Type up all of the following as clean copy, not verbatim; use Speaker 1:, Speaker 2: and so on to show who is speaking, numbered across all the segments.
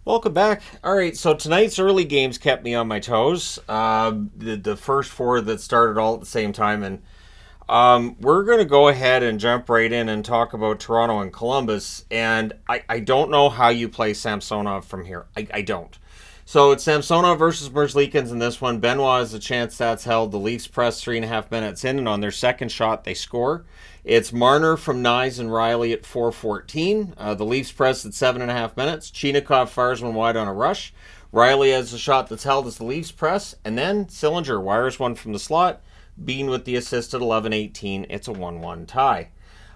Speaker 1: Welcome back. All right, so tonight's early games kept me on my toes. The first four that started all at the same time, and we're going to go ahead and jump right in and talk about Toronto and Columbus. And I don't know how you play Samsonov from here. I don't. So it's Samsonov versus Merzlikins in this one. Benoit has a chance that's held. The Leafs press 3.5 minutes in, and on their second shot, they score. It's Marner from Nyes and Riley at 4:14. The Leafs press at 7.5 minutes. Chinakhov fires one wide on a rush. Riley has a shot that's held as the Leafs press, and then Sillinger wires one from the slot. Bean with the assist at 11:18. It's a 1-1 tie.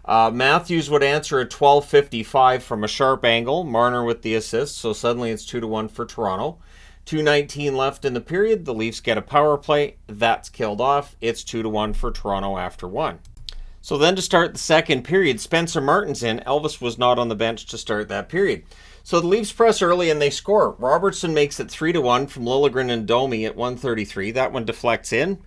Speaker 1: Matthews would answer at 12:55 from a sharp angle. Marner with the assist, so suddenly it's 2-1 for Toronto. 2:19 left in the period. The Leafs get a power play. That's killed off. It's 2-1 for Toronto after one. So then to start the second period, Spencer Martin's in. Elvis was not on the bench to start that period. So the Leafs press early and they score. Robertson makes it 3-1 from Liljegren and Domi at 1:33. That one deflects in.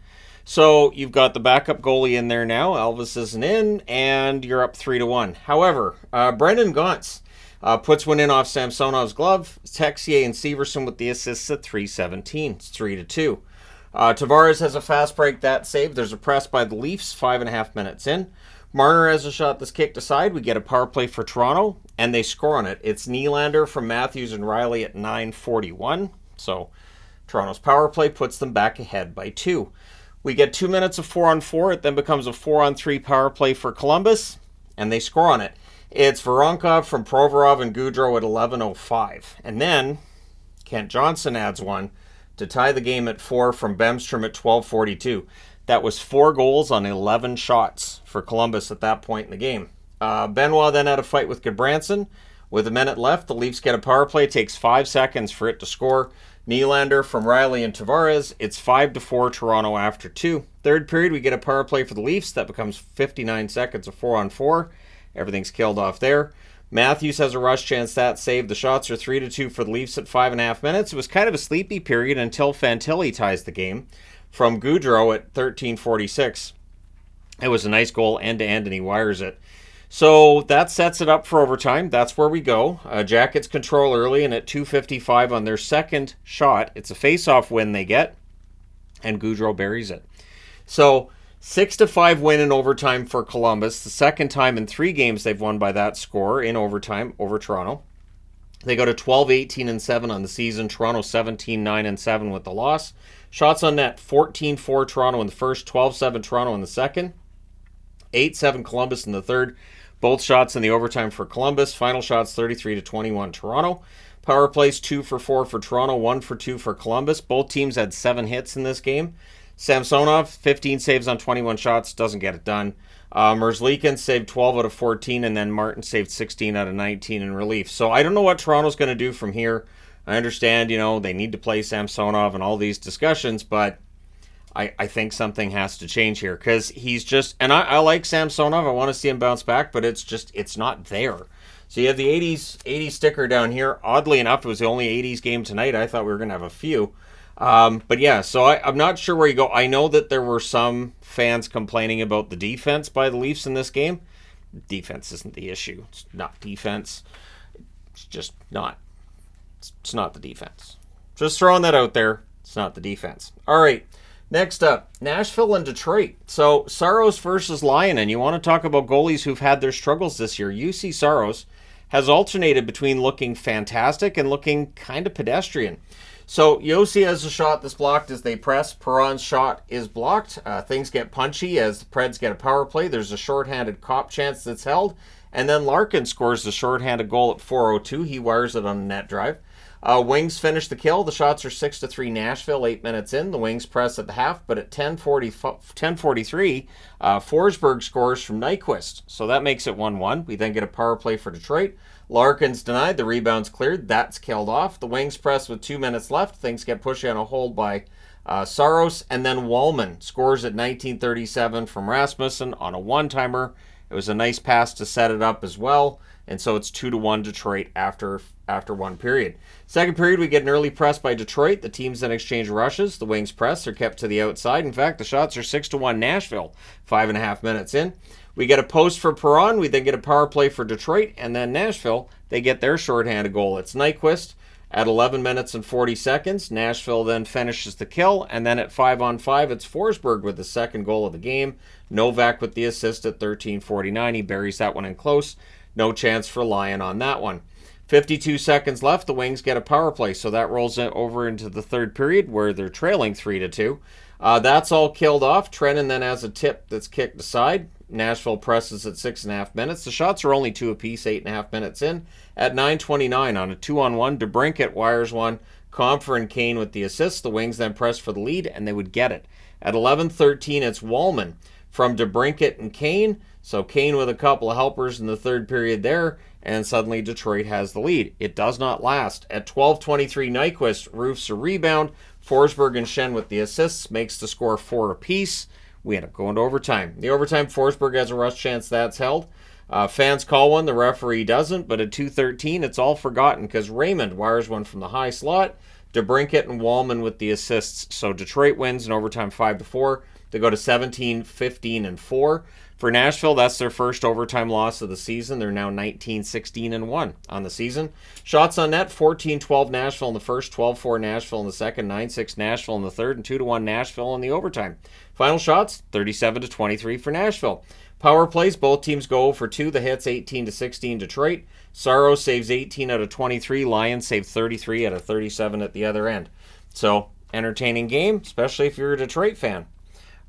Speaker 1: So you've got the backup goalie in there now. Elvis isn't in, and you're up 3-1. However, Brendan Gaunce puts one in off Samsonov's glove. Texier and Severson with the assists at 3:17. It's 3-2. Tavares has a fast break that saved. There's a press by the Leafs 5.5 minutes in. Marner has a shot that's kicked aside. We get a power play for Toronto, and they score on it. It's Nylander from Matthews and Riley at 9:41. So Toronto's power play puts them back ahead by 2. We get 2 minutes of 4-on-4. It then becomes a 4-on-3 power play for Columbus, and they score on it. It's Voronkov from Provorov and Gaudreau at 11:05. And then Kent Johnson adds one to tie the game at 4 from Bemstrom at 12:42. That was 4 goals on 11 shots for Columbus at that point in the game. Benoit then had a fight with Goodbranson. With a minute left, the Leafs get a power play. It takes 5 seconds for it to score. Nylander from Riley and Tavares. It's 5-4 Toronto after 2. Third period, we get a power play for the Leafs. That becomes 59 seconds of 4-on-4. Everything's killed off there. Matthews has a rush chance that saved. The shots are 3-2 for the Leafs at 5.5 minutes. It was kind of a sleepy period until Fantilli ties the game from Gaudreau at 13:46. It was a nice goal end-to-end, and he wires it. So that sets it up for overtime. That's where we go. Jackets control early, and at 2:55 on their second shot, it's a face-off win they get, and Gaudreau buries it. So 6-5 win in overtime for Columbus. The second time in 3 games they've won by that score in overtime over Toronto. They go to 12-18-7 on the season. Toronto 17-9-7 with the loss. Shots on net, 14-4 Toronto in the first, 12-7 Toronto in the second, 8-7 Columbus in the third. Both shots in the overtime for Columbus. Final shots 33-21 Toronto. Power plays 2-for-4 for Toronto, 1-for-2 for Columbus. Both teams had 7 hits in this game. Samsonov, 15 saves on 21 shots, doesn't get it done. Merzlikins saved 12 out of 14, and then Martin saved 16 out of 19 in relief. So I don't know what Toronto's going to do from here. I understand, they need to play Samsonov and all these discussions, but I think something has to change here because he's just, and I like Samsonov. I want to see him bounce back, but it's not there. So you have the 80s sticker down here. Oddly enough, it was the only 80s game tonight. I thought we were going to have a few. But yeah, so I'm not sure where you go. I know that there were some fans complaining about the defense by the Leafs in this game. Defense isn't the issue. It's not defense. It's just not. It's not the defense. Just throwing that out there. It's not the defense. All right. Next up, Nashville and Detroit. So Saros versus Lyonen. You want to talk about goalies who've had their struggles this year. UC Saros has alternated between looking fantastic and looking kind of pedestrian. So Yossi has a shot that's blocked as they press. Perron's shot is blocked. Things get punchy as the Preds get a power play. There's a shorthanded cop chance that's held. And then Larkin scores the shorthanded goal at 4:02. He wires it on a net drive. Wings finish the kill. The shots are 6-3 Nashville, 8 minutes in. The Wings press at the half, but at 10:43, Forsberg scores from Nyquist. So that makes it 1-1. We then get a power play for Detroit. Larkin's denied. The rebound's cleared. That's killed off. The Wings press with 2 minutes left. Things get pushy on a hold by Saros. And then Wallman scores at 19:37 from Rasmussen on a one-timer. It was a nice pass to set it up as well. And so it's 2-1 Detroit after one period. Second period, we get an early press by Detroit. The teams then exchange rushes. The Wings press are kept to the outside. In fact, the shots are 6-1 Nashville, 5.5 minutes in. We get a post for Perron. We then get a power play for Detroit. And then Nashville, they get their shorthanded goal. It's Nyquist. At 11 minutes and 40 seconds, Nashville then finishes the kill, and then at 5-on-5, it's Forsberg with the second goal of the game. Novak with the assist at 13:49. He buries that one in close. No chance for Lyon on that one. 52 seconds left. The Wings get a power play, so that rolls it over into the third period where they're trailing 3-2. That's all killed off. Trennan then has a tip that's kicked aside. Nashville presses at 6.5 minutes. The shots are only 2 apiece, 8.5 minutes in. At 9:29 on a 2-on-1, DeBrincat wires one. Comfer and Kane with the assist. The Wings then press for the lead, and they would get it. At 11:13, it's Wallman from DeBrincat and Kane. So Kane with a couple of helpers in the third period there, and suddenly Detroit has the lead. It does not last. At 12:23, Nyquist roofs a rebound. Forsberg and Schenn with the assists makes the score 4 apiece. We end up going to overtime. The overtime, Forsberg has a rush chance that's held. Fans call one, the referee doesn't, but at 2:13, it's all forgotten because Raymond wires one from the high slot. DeBrincat and Wallman with the assists. So Detroit wins in overtime 5-4. They go to 17, 15, and 4. For Nashville, that's their first overtime loss of the season. They're now 19, 16, and 1 on the season. Shots on net, 14-12 Nashville in the first, 12-4 Nashville in the second, 9-6 Nashville in the third, and 2-1 Nashville in the overtime. Final shots, 37-23 for Nashville. Power plays, both teams go for 2. The hits, 18-16 Detroit. Saros saves 18 out of 23. Lions save 33 out of 37 at the other end. So, entertaining game, especially if you're a Detroit fan.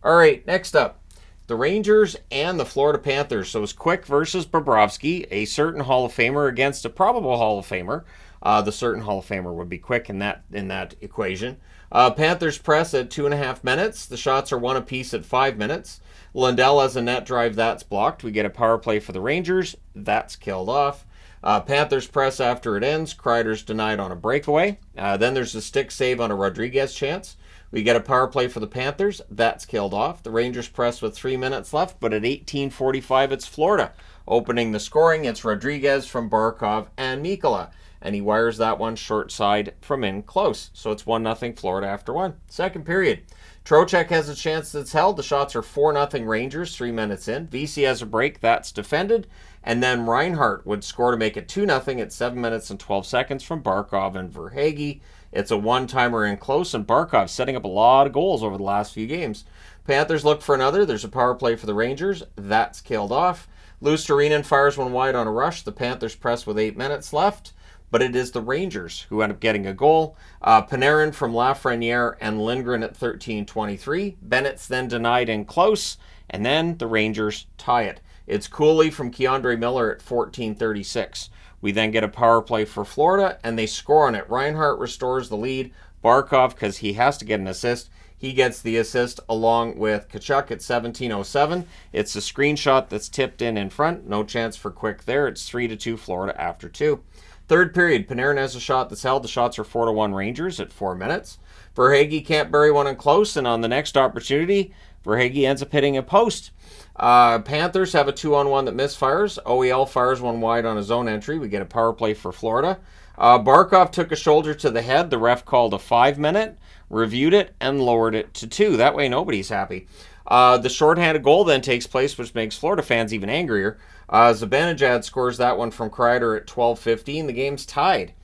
Speaker 1: All right, next up, the Rangers and the Florida Panthers. So it's Quick versus Bobrovsky, a certain Hall of Famer against a probable Hall of Famer. The certain Hall of Famer would be Quick in that equation. Panthers press at 2.5 minutes. The shots are 1 apiece at 5 minutes. Lundell has a net drive that's blocked. We get a power play for the Rangers. That's killed off. Panthers press after it ends. Kreider's denied on a breakaway. Then there's a stick save on a Rodriguez chance. We get a power play for the Panthers. That's killed off. The Rangers press with 3 minutes left, but at 18:45, it's Florida. Opening the scoring, it's Rodriguez from Barkov and Mikkola. And he wires that one short side from in close. So it's 1-0 Florida after 1. Second period. Trocheck has a chance that's held. The shots are 4-0 Rangers, 3 minutes in. VC has a break. That's defended. And then Reinhart would score to make it 2-0 at 7 minutes and 12 seconds from Barkov and Verhaeghe. It's a one-timer in close, and Barkov setting up a lot of goals over the last few games. Panthers look for another. There's a power play for the Rangers. That's killed off. Luostarinen fires one wide on a rush. The Panthers press with 8 minutes left, but it is the Rangers who end up getting a goal. Panarin from Lafreniere and Lindgren at 13:23. Bennett's then denied in close, and then the Rangers tie it. It's Cooley from Keandre Miller at 14:36. We then get a power play for Florida, and they score on it. Reinhart restores the lead. Barkov, because he has to get an assist, he gets the assist along with Tkachuk at 17:07. It's a screenshot that's tipped in front. No chance for Quick there. It's 3-2 Florida after 2. Third period, Panarin has a shot that's held. The shots are 4-1 Rangers at 4 minutes. Verhaeghe can't bury one in close, and on the next opportunity, Verhaeghe ends up hitting a post. Panthers have a 2-on-1 that misfires. OEL fires one wide on his own entry. We get a power play for Florida. Barkov took a shoulder to the head. The ref called a 5-minute, reviewed it, and lowered it to 2. That way nobody's happy. The shorthanded goal then takes place, which makes Florida fans even angrier. Zibanejad scores that one from Kreider at 12:15. The game's tied.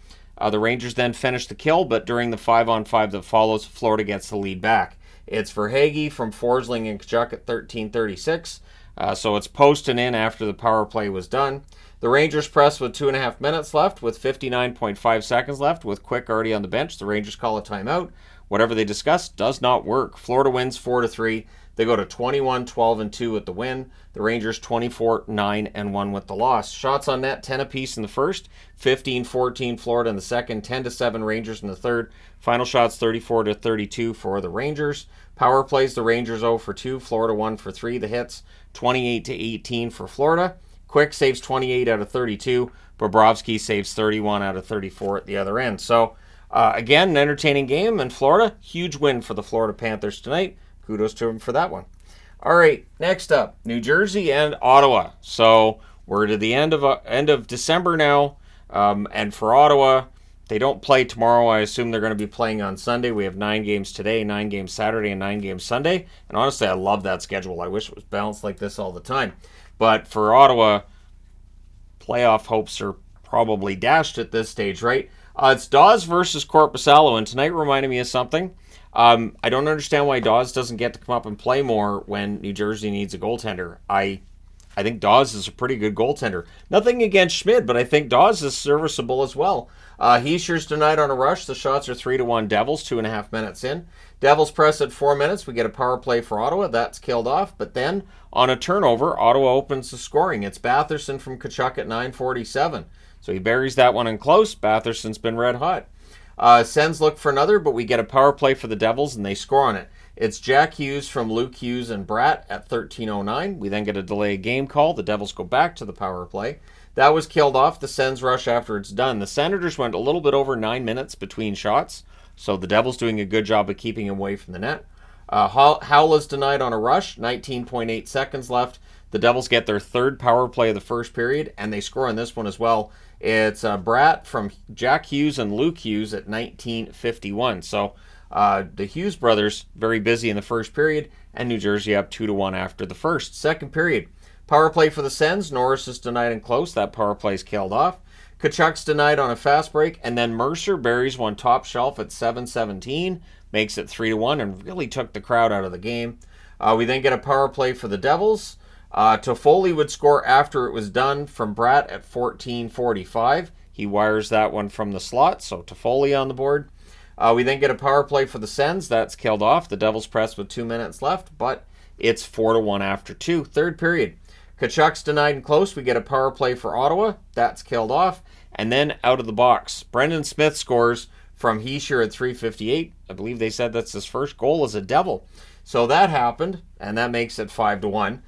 Speaker 1: The Rangers then finish the kill, but during the 5-on-5 that follows, Florida gets the lead back. It's Verhaeghe from Forsling and Tkachuk at 13:36. So it's posting in after the power play was done. The Rangers press with 2.5 minutes left, with 59.5 seconds left, with Quick already on the bench. The Rangers call a timeout. Whatever they discuss does not work. Florida wins 4-3. They go to 21-12-2 with the win. The Rangers 24-9-1 with the loss. Shots on net, 10 apiece in the first, 15-14 Florida in the second, 10-7 Rangers in the third. Final shots 34-32 for the Rangers. Power plays, the Rangers 0 for 2, Florida 1 for 3. The hits 28-18 for Florida. Quick saves 28 out of 32. Bobrovsky saves 31 out of 34 at the other end. So, again, an entertaining game. And Florida, huge win for the Florida Panthers tonight. Kudos to him for that one. All right, next up, New Jersey and Ottawa. So we're to the end of December now. And for Ottawa, they don't play tomorrow. I assume they're going to be playing on Sunday. We have 9 games today, 9 games Saturday, and 9 games Sunday. And honestly, I love that schedule. I wish it was balanced like this all the time. But for Ottawa, playoff hopes are probably dashed at this stage, right? It's Dawes versus Korpisalo, and tonight reminded me of something. I don't understand why Dawes doesn't get to come up and play more when New Jersey needs a goaltender. I think Dawes is a pretty good goaltender. Nothing against Schmid, but I think Dawes is serviceable as well. Heischer's tonight on a rush. The shots are 3-1 Devils, 2.5 minutes in. Devils press at 4 minutes. We get a power play for Ottawa. That's killed off. But then, on a turnover, Ottawa opens the scoring. It's Batherson from Tkachuk at 9:47. So he buries that one in close. Batherson's been red hot. Sens look for another, but we get a power play for the Devils, and they score on it. It's Jack Hughes from Luke Hughes and Bratt at 13:09. We then get a delay game call. The Devils go back to the power play. That was killed off. The Sens rush after it's done. The Senators went a little bit over 9 minutes between shots, so the Devils doing a good job of keeping him away from the net. Howell is denied on a rush. 19.8 seconds left. The Devils get their third power play of the first period, and they score on this one as well. It's Bratt from Jack Hughes and Luke Hughes at 19:51. So the Hughes brothers very busy in the first period, and New Jersey up 2-1 after the first. Second period, power play for the Sens. Norris is denied and close. That power play is killed off. Tkachuk's denied on a fast break, and then Mercer buries one top shelf at 7:17, makes it 3-1, and really took the crowd out of the game. We then get a power play for the Devils. Toffoli would score after it was done from Bratt at 14:45. He wires that one from the slot, so Toffoli on the board. We then get a power play for the Sens. That's killed off. The Devils press with 2 minutes left, but it's 4-1 after 2. Third period, Tkachuk's denied and close. We get a power play for Ottawa. That's killed off. And then out of the box, Brendan Smith scores from Hischier at 3:58. I believe they said that's his first goal as a Devil. So that happened, and that makes it 5-1.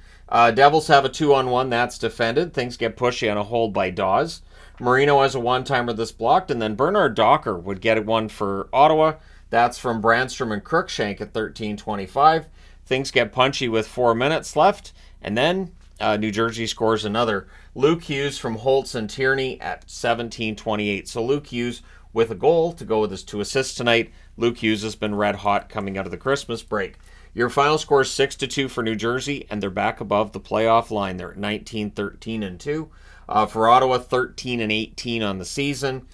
Speaker 1: Devils have a 2-on-1. That's defended. Things get pushy on a hold by Dawes. Marino has a one-timer that's blocked, and then Bernard Docker would get one for Ottawa. That's from Brandstrom and Cruikshank at 13:25. Things get punchy with 4 minutes left, and then New Jersey scores another. Luke Hughes from Holtz and Tierney at 17:28. So Luke Hughes with a goal to go with his 2 assists tonight. Luke Hughes has been red hot coming out of the Christmas break. Your final score is 6-2 for New Jersey, and they're back above the playoff line. They're at 19-13-2. For Ottawa, 13-18 on the season.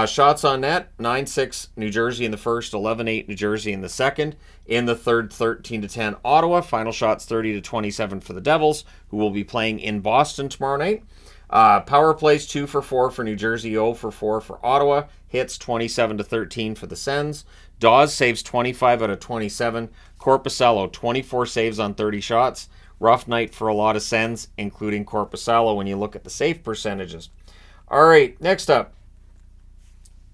Speaker 1: Shots on net, 9-6 New Jersey in the first, 11-8 New Jersey in the second. In the third, 13-10 Ottawa. Final shots, 30-27 for the Devils, who will be playing in Boston tomorrow night. Power plays 2 for 4 for New Jersey, 0 for 4 for Ottawa. Hits 27-13 for the Sens. Dawes saves 25 out of 27. Korpisalo, 24 saves on 30 shots. Rough night for a lot of Sens, including Korpisalo when you look at the save percentages. All right, next up,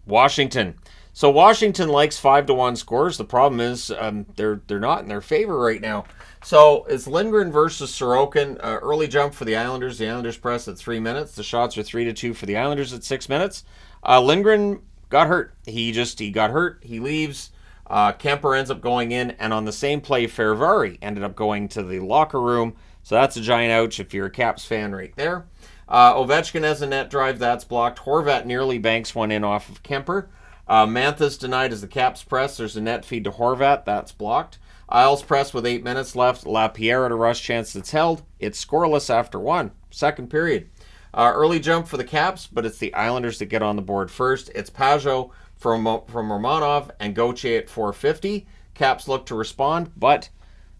Speaker 1: Washington. So Washington likes 5-1 scores. The problem is they're not in their favor right now. So it's Lindgren versus Sorokin. Early jump for the Islanders. The Islanders press at 3 minutes. The shots are 3-2 for the Islanders at 6 minutes. Lindgren got hurt. He got hurt. He leaves. Kemper ends up going in, and on the same play, Ferrari ended up going to the locker room. So that's a giant ouch if you're a Caps fan right there. Ovechkin has a net drive. That's blocked. Horvat nearly banks one in off of Kemper. Mantha's denied as the Caps press. There's a net feed to Horvat. That's blocked. Isles press with 8 minutes left. LaPierre at a rush chance that's held. It's scoreless after 1. Second period. Early jump for the Caps, but it's the Islanders that get on the board first. It's Pajot from Romanov and Gauthier at 4:50. Caps look to respond, but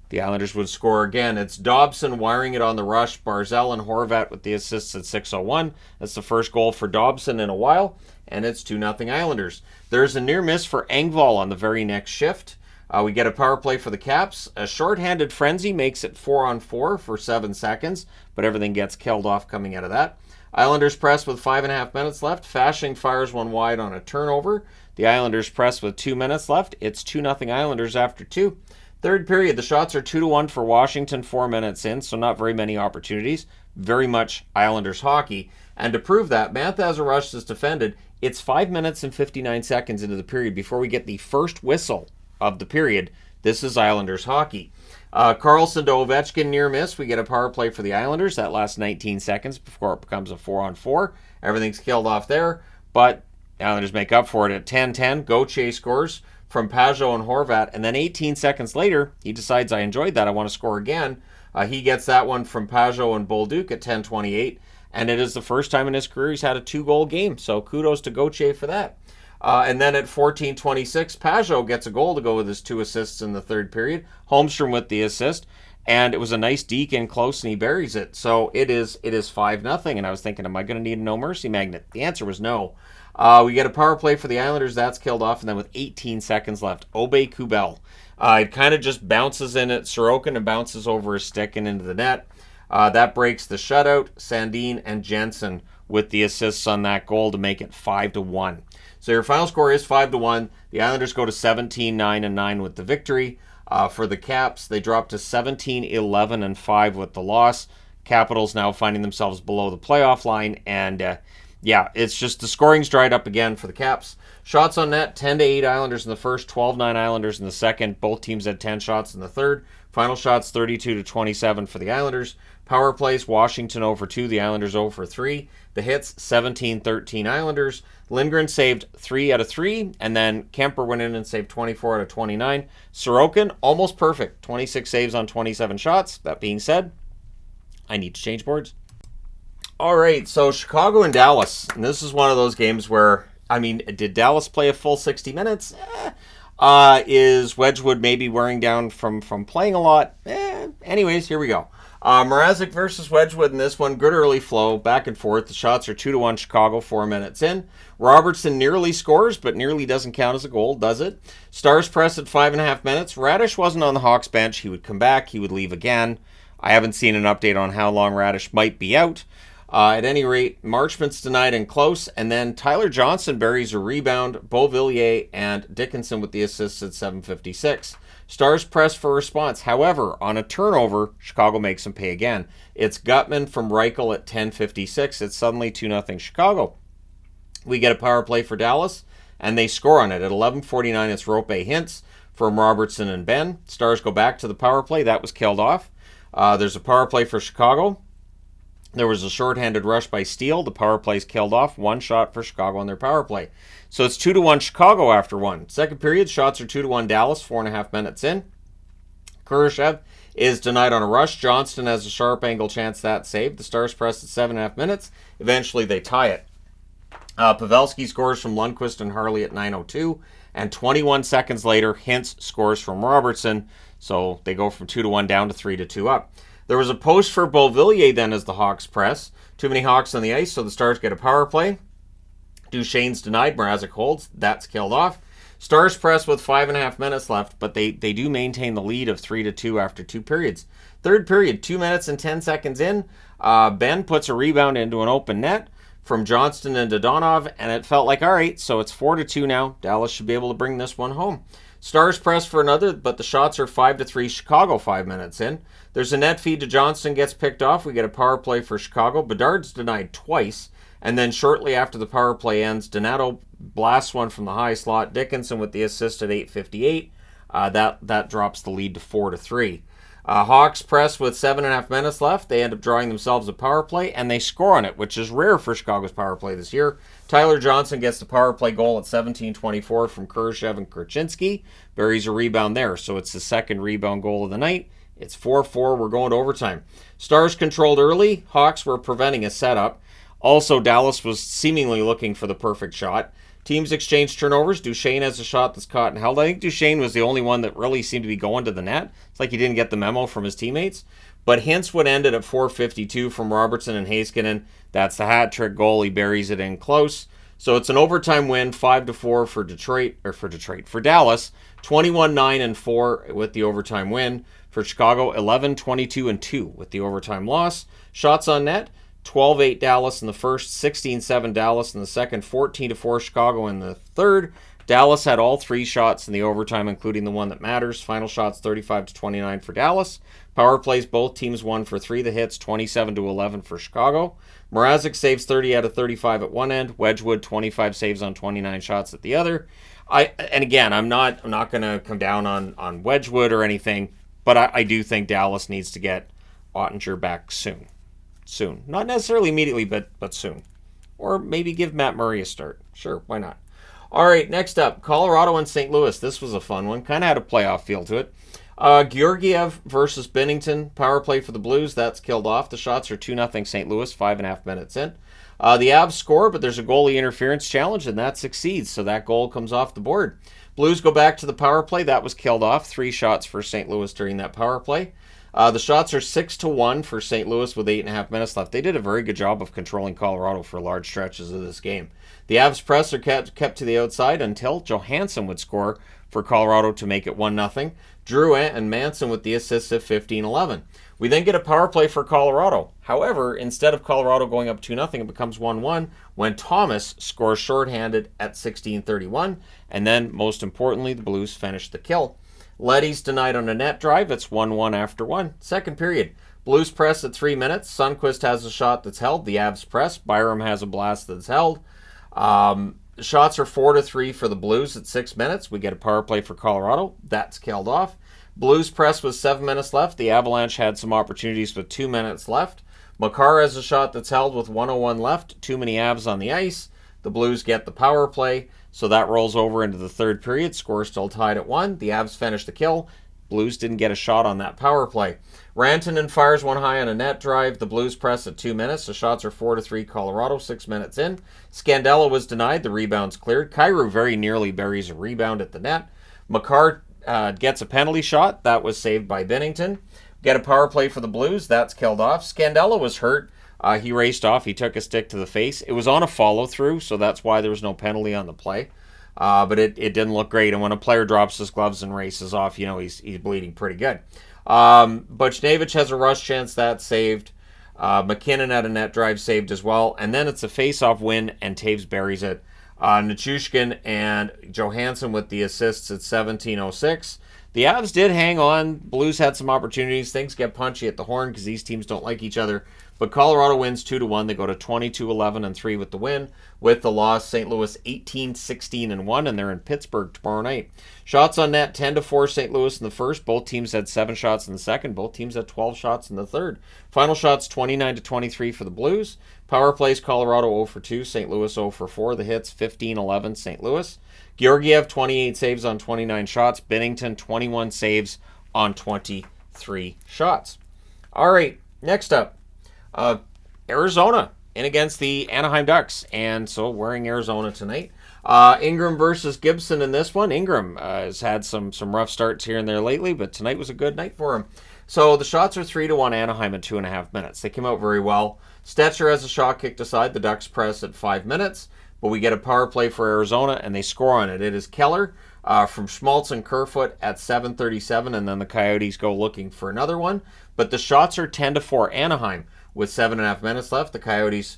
Speaker 1: the Islanders would score again. It's Dobson wiring it on the rush. Barzal and Horvat with the assists at 6:01. That's the first goal for Dobson in a while, and it's 2-0 Islanders. There's a near miss for Engvall on the very next shift. We get a power play for the Caps. A shorthanded frenzy makes it 4-on-4 for 7 seconds, but everything gets killed off coming out of that. Islanders press with 5.5 minutes left. Fasching fires one wide on a turnover. The Islanders press with 2 minutes left. It's 2-0 Islanders after 2. Third period, the shots are 2-1 for Washington 4 minutes in, so not very many opportunities. Very much Islanders hockey. And to prove that, Mantha has a rush that's defended. It's 5 minutes and 59 seconds into the period before we get the first whistle of the period. This is Islanders hockey. Carlson to Ovechkin near miss. We get a power play for the Islanders. That lasts 19 seconds before it becomes a 4-on-4. Everything's killed off there, but the Islanders make up for it at 10-10. Gauthier scores from Pajot and Horvat, and then 18 seconds later, he decides, I enjoyed that, I want to score again. He gets that one from Pajot and Bolduc at 10:28, and it is the first time in his career he's had a 2-goal game, so kudos to Gauthier for that. And then at 14:26, Pajot gets a goal to go with his 2 assists in the third period. Holmstrom with the assist. And it was a nice deke in close, and he buries it. So it is 5-0. And I was thinking, am I going to need a no mercy magnet? The answer was no. We get a power play for the Islanders. That's killed off. And then with 18 seconds left, Obey Kubel. It kind of just bounces in at Sorokin and bounces over his stick and into the net. That breaks the shutout. Sandin and Jensen with the assists on that goal to make it 5-1. So your final score is 5-1. The Islanders go to 17-9-9 with the victory. For the Caps, they dropped to 17-11-5 with the loss. Capitals now finding themselves below the playoff line. And yeah, it's just the scoring's dried up again for the Caps. Shots on net, 10-8 Islanders in the first, 12-9 Islanders in the second. Both teams had 10 shots in the third. Final shots, 32-27 for the Islanders. Power plays, Washington 0-2, the Islanders 0-3. The hits, 17-13 Islanders. Lindgren saved 3 out of 3, and then Kemper went in and saved 24 out of 29. Sorokin, almost perfect, 26 saves on 27 shots. That being said, I need to change boards. All right, so Chicago and Dallas. And this is one of those games where, I mean, did Dallas play a full 60 minutes? Is Wedgwood maybe wearing down from playing a lot? Anyways, here we go. Mrazek versus Wedgwood in this one. Good early flow, back and forth. The shots are 2-1 Chicago, 4 minutes in. Robertson nearly scores, but nearly doesn't count as a goal, does it? Stars press at 5.5 minutes. Radish wasn't on the Hawks bench. He would come back. He would leave again. I haven't seen an update on how long Radish might be out. At any rate, Marchment's denied in close, and then Tyler Johnson buries a rebound. Beauvillier and Dickinson with the assists at 7:56. Stars press for response. However, on a turnover, Chicago makes them pay again. It's Gutman from Reichel at 10:56. It's suddenly 2-0 Chicago. We get a power play for Dallas, and they score on it. At 11:49, it's Rope Hintz from Robertson and Ben. Stars go back to the power play. That was killed off. There's a power play for Chicago. There was a shorthanded rush by Steele. The power play's killed off. 1 shot for Chicago on their power play. So it's 2-1 Chicago after 1. Second period, shots are 2-1 Dallas, 4.5 minutes in. Kurashev is denied on a rush. Johnston has a sharp angle chance that saved. The Stars press at 7.5 minutes. Eventually they tie it. Pavelski scores from Lundqvist and Harley at 9:02. And 21 seconds later, Hintz scores from Robertson. So they go from 2-1 down to 3-2 up. There was a post for Beauvillier then as the Hawks press. Too many Hawks on the ice, so the Stars get a power play. Duchesne's denied. Mrazek holds. That's killed off. Stars press with 5.5 minutes left, but they do maintain the lead of 3-2 after 2 periods. Third period, 2 minutes and 10 seconds in. Ben puts a rebound into an open net from Johnston and Dodonov, and it felt like, all right, so it's 4-2 now. Dallas should be able to bring this one home. Stars press for another, but the shots are 5-3 Chicago 5 minutes in. There's a net feed to Johnston, gets picked off. We get a power play for Chicago. Bedard's denied twice. And then shortly after the power play ends, Donato blasts one from the high slot. Dickinson with the assist at 8:58. That drops the lead to 4-3. Hawks press with 7.5 minutes left. They end up drawing themselves a power play, and they score on it, which is rare for Chicago's power play this year. Tyler Johnson gets the power play goal at 17:24 from Kurashev and Kurchinski. Buries a rebound there, so it's the second rebound goal of the night. It's 4-4. We're going to overtime. Stars controlled early. Hawks were preventing a setup. Also, Dallas was seemingly looking for the perfect shot. Teams exchanged turnovers. Duchesne has a shot that's caught and held. I think Duchesne was the only one that really seemed to be going to the net. It's like he didn't get the memo from his teammates. But Hintz would end it at 4:52 from Robertson and Heiskanen. That's the hat trick goal. He buries it in close. So it's an overtime win, 5-4 for Dallas. 21-9-4 with the overtime win. For Chicago, 11-22-2 with the overtime loss. Shots on net, 12-8 Dallas in the first, 16-7 Dallas in the second, 14-4 Chicago in the third. Dallas had all 3 shots in the overtime, including the one that matters. Final shots 35-29 for Dallas. Power plays, both teams 1 for 3. The hits 27-11 for Chicago. Mrazek saves 30 out of 35 at one end. Wedgwood 25 saves on 29 shots at the other. And again, I'm not going to come down on Wedgwood or anything, but I do think Dallas needs to get Ottinger back soon. Soon. Not necessarily immediately, but soon. Or maybe give Matt Murray a start. Sure, why not? All right, next up, Colorado and St. Louis. This was a fun one. Kind of had a playoff feel to it. Georgiev versus Binnington. Power play for the Blues. That's killed off. The shots are 2-0 St. Louis, 5.5 minutes in. The Avs score, but there's a goalie interference challenge, and that succeeds, so that goal comes off the board. Blues go back to the power play. That was killed off. 3 shots for St. Louis during that power play. The shots are 6-1 for St. Louis with 8.5 minutes left. They did a very good job of controlling Colorado for large stretches of this game. The Avs press are kept to the outside until Johansson would score for Colorado to make it 1-0. Drew and Manson with the assists at 15-11. We then get a power play for Colorado. However, instead of Colorado going up 2-0, it becomes 1-1 when Thomas scores shorthanded at 16:31. And then, most importantly, the Blues finish the kill. Leddy's denied on a net drive. It's 1-1 after 1. Second period. Blues press at 3 minutes. Sundqvist has a shot that's held. The Avs press. Byram has a blast that's held. Shots are 4-3 for the Blues at 6 minutes. We get a power play for Colorado. That's killed off. Blues press with 7 minutes left. The Avalanche had some opportunities with 2 minutes left. Makar has a shot that's held with 1:01 left. Too many Avs on the ice. The Blues get the power play, so that rolls over into the third period. Score still tied at 1. The Avs finish the kill. Blues didn't get a shot on that power play. Rantanen fires one high on a net drive. The Blues press at 2 minutes. The shots are 4-3 Colorado, 6 minutes in. Scandella was denied. The rebound's cleared. Kyrou very nearly buries a rebound at the net. Makar gets a penalty shot. That was saved by Binnington. Get a power play for the Blues. That's killed off. Scandella was hurt. He raced off. He took a stick to the face. It was on a follow-through, so that's why there was no penalty on the play. But it didn't look great. And when a player drops his gloves and races off, you know he's bleeding pretty good. Buchnevich has a rush chance. That's saved. McKinnon had a net drive saved as well. And then it's a face-off win, and Taves buries it. Nichushkin and Johansson with the assists at 17:06. The Avs did hang on. Blues had some opportunities. Things get punchy at the horn because these teams don't like each other. But Colorado wins 2-1. They go to 22-11-3 with the win. With the loss, St. Louis 18-16-1, and they're in Pittsburgh tomorrow night. Shots on net 10-4 St. Louis in the first. Both teams had 7 shots in the second. Both teams had 12 shots in the third. Final shots 29-23 for the Blues. Power plays Colorado 0-2. St. Louis 0-4. The hits 15-11 St. Louis. Georgiev 28 saves on 29 shots. Binnington 21 saves on 23 shots. All right, next up. Arizona in against the Anaheim Ducks, and so wearing Arizona tonight. Ingram versus Gibson in this one. Ingram has had some rough starts here and there lately, but tonight was a good night for him. So the shots are 3-1 Anaheim in 2.5 minutes. They came out very well. Stetcher has a shot kicked aside. The Ducks press at 5 minutes, but we get a power play for Arizona, and they score on it. It is Keller from Schmaltz and Kerfoot at 7:37, and then the Coyotes go looking for another one. But the shots are 10-4 Anaheim. With 7.5 minutes left, the Coyotes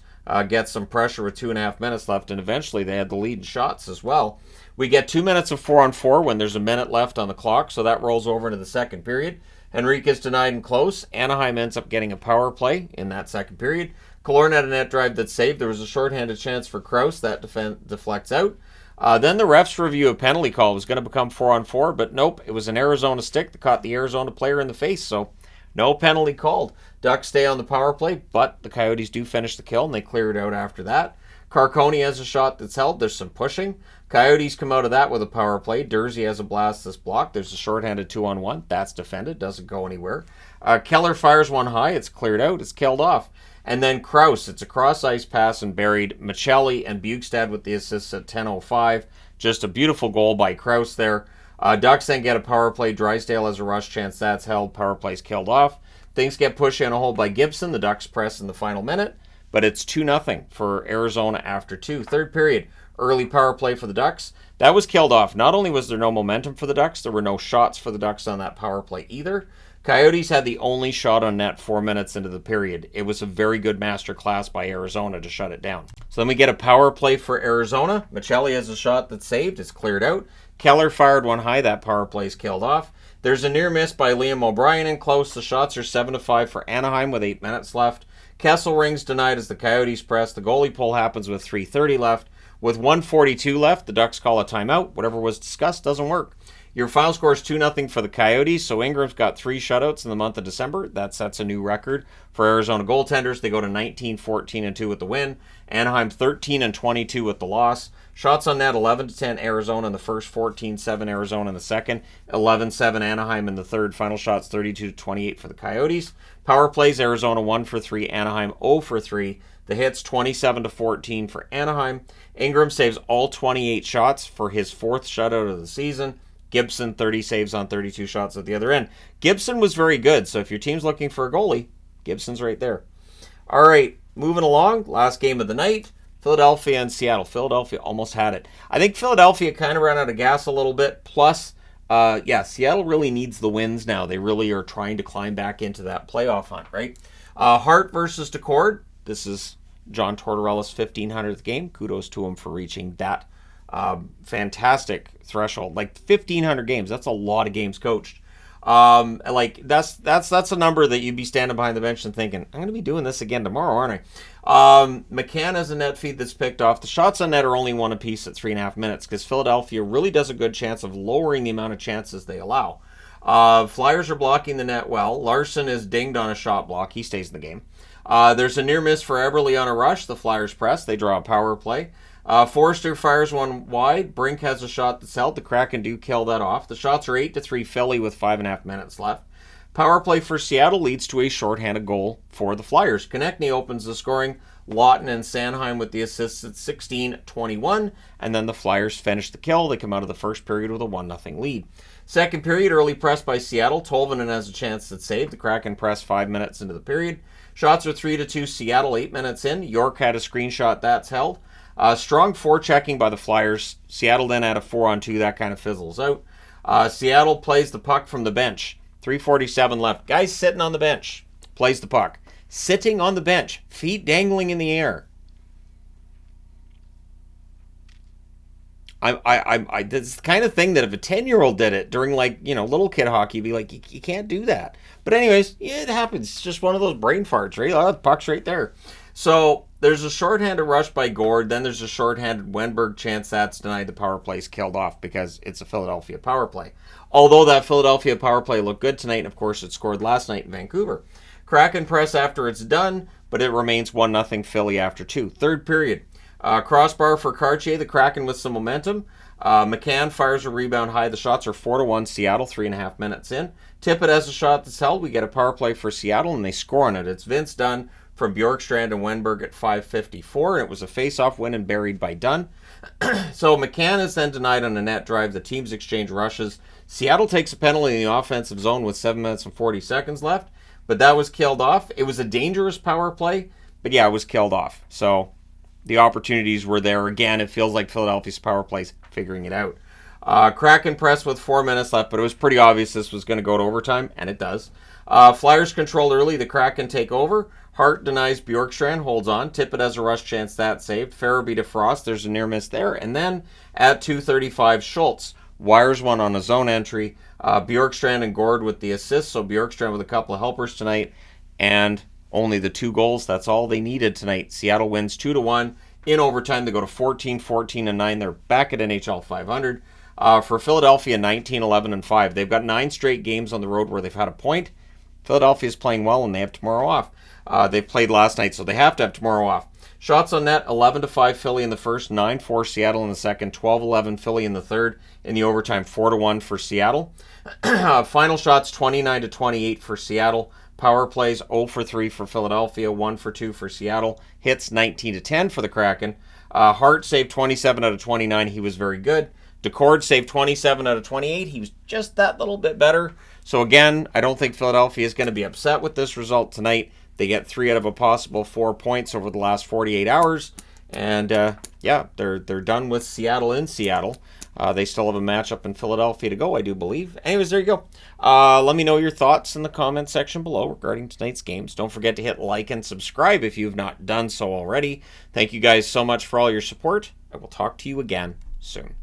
Speaker 1: get some pressure with 2.5 minutes left, and eventually they had the lead in shots as well. We get 2 minutes of 4-on-4 when there's a minute left on the clock, so that rolls over into the second period. Henriquez denied and close. Anaheim ends up getting a power play in that second period. Killorn had a net drive that's saved. There was a shorthanded chance for Krause. That deflects out. Then the refs review a penalty call. It was going to become 4-on-4, but nope. It was an Arizona stick that caught the Arizona player in the face, so no penalty called. Ducks stay on the power play, but the Coyotes do finish the kill, and they clear it out after that. Carconi has a shot that's held. There's some pushing. Coyotes come out of that with a power play. Dursey has a blast that's blocked. There's a shorthanded 2-on-1. That's defended. Doesn't go anywhere. Keller fires one high. It's cleared out. It's killed off. And then Krause. It's a cross-ice pass and buried. Michelli and Bukestad with the assists at 10:05. Just a beautiful goal by Krause there. Ducks then get a power play. Drysdale has a rush chance. That's held. Power play's killed off. Things get pushed in a hole by Gibson. The Ducks press in the final minute. But it's 2-0 for Arizona after 2. Third period. Early power play for the Ducks. That was killed off. Not only was there no momentum for the Ducks, there were no shots for the Ducks on that power play either. Coyotes had the only shot on net 4 minutes into the period. It was a very good master class by Arizona to shut it down. So then we get a power play for Arizona. Michelli has a shot that's saved. It's cleared out. Keller fired one high. That power play's killed off. There's a near miss by Liam O'Brien in close. The shots are 7-5 for Anaheim with 8 minutes left. Kessel rings denied as the Coyotes press. The goalie pull happens with 3:30 left. With 1:42 left, the Ducks call a timeout. Whatever was discussed doesn't work. Your final score is 2-0 for the Coyotes, so Ingram's got 3 shutouts in the month of December. That sets a new record for Arizona goaltenders. They go to 19-14-2 with the win. Anaheim 13-22 with the loss. Shots on net 11-10 Arizona in the first, 14-7 Arizona in the second, 11-7 Anaheim in the third. Final shots 32-28 for the Coyotes. Power plays Arizona 1-for-3, Anaheim 0-for-3. The hits 27-14 for Anaheim. Ingram saves all 28 shots for his 4th shutout of the season. Gibson 30 saves on 32 shots at the other end. Gibson was very good, so if your team's looking for a goalie, Gibson's right there. All right, moving along, last game of the night, Philadelphia and Seattle. Philadelphia almost had it. I think Philadelphia kind of ran out of gas a little bit. Plus, Seattle really needs the wins now. They really are trying to climb back into that playoff hunt, right? Hart versus Decord. This is John Tortorella's 1,500th game. Kudos to him for reaching that fantastic threshold. Like 1,500 games. That's a lot of games coached. That's a number that you'd be standing behind the bench and thinking, I'm going to be doing this again tomorrow, aren't I? McCann has a net feed that's picked off. The shots on net are only one apiece at 3.5 minutes because Philadelphia really does a good chance of lowering the amount of chances they allow. Flyers are blocking the net well. Larson is dinged on a shot block. He stays in the game. There's a near miss for Eberle on a rush. The Flyers press. They draw a power play. Forster fires one wide. Brink has a shot that's held. The Kraken do kill that off. The shots are 8-3 Philly with 5.5 minutes left. Power play for Seattle leads to a shorthanded goal for the Flyers. Konechny opens the scoring. Lawton and Sanheim with the assists at 16-21. And then the Flyers finish the kill. They come out of the first period with a 1-0 lead. Second period, early press by Seattle. Tolvanen has a chance that's saved. The Kraken press 5 minutes into the period. Shots are 3-2 Seattle 8 minutes in. York had a screenshot that's held. Strong forechecking by the Flyers. Seattle then had a 4-on-2. That kind of fizzles out. Seattle plays the puck from the bench. 3:47 left. Guys sitting on the bench. Plays the puck. Sitting on the bench. Feet dangling in the air. This is the kind of thing that if a 10-year-old did it during, little kid hockey, you'd be like, you can't do that. But anyways, yeah, it happens. It's just one of those brain farts, right? Oh, the puck's right there. So there's a shorthanded rush by Gord. Then there's a shorthanded Wenberg chance that's denied. The power play's killed off because it's a Philadelphia power play. Although that Philadelphia power play looked good tonight, and of course it scored last night in Vancouver. Kraken press after it's done, but it remains 1-0 Philly after 2. Third period. Crossbar for Cartier, the Kraken with some momentum. McCann fires a rebound high. The shots are 4-1 Seattle, 3.5 minutes in. Tippett has a shot that's held. We get a power play for Seattle, and they score on it. It's Vince Dunn from Bjorkstrand and Wenberg at 5:54, and it was a face-off win and buried by Dunn. So McCann is then denied on a net drive. The teams exchange rushes. Seattle takes a penalty in the offensive zone with 7 minutes and 40 seconds left, but that was killed off. It was a dangerous power play, but yeah, it was killed off. So the opportunities were there. Again, it feels like Philadelphia's power play's figuring it out. Kraken press with 4 minutes left, but it was pretty obvious this was going to go to overtime, and it does. Flyers controlled early. The Kraken take over. Hart denies Bjorkstrand, holds on. Tippett has a rush chance, that saved. Farabee to Frost, there's a near miss there. And then at 2:35, Schultz wires one on a zone entry. Bjorkstrand and Gord with the assist, so Bjorkstrand with a couple of helpers tonight. And only the 2 goals, that's all they needed tonight. Seattle wins 2-1. In overtime, they go to 14-14-9. They're back at NHL 500. For Philadelphia, 19-11-5. They've got 9 straight games on the road where they've had a point. Philadelphia's playing well, and they have tomorrow off. They played last night, so they have to have tomorrow off. Shots on net, 11-5 Philly in the first, 9-4 Seattle in the second, 12-11 Philly in the third. In the overtime, 4-1 for Seattle. Final shots, 29-28 for Seattle. Power plays, 0-3 for Philadelphia, 1-2 for Seattle. Hits, 19-10 for the Kraken. Hart saved 27 out of 29. He was very good. Decord saved 27 out of 28. He was just that little bit better. So again, I don't think Philadelphia is going to be upset with this result tonight. They get 3 out of a possible 4 points over the last 48 hours. And they're done with Seattle in Seattle. They still have a matchup in Philadelphia to go, I do believe. Anyways, there you go. Let me know your thoughts in the comment section below regarding tonight's games. Don't forget to hit like and subscribe if you've not done so already. Thank you guys so much for all your support. I will talk to you again soon.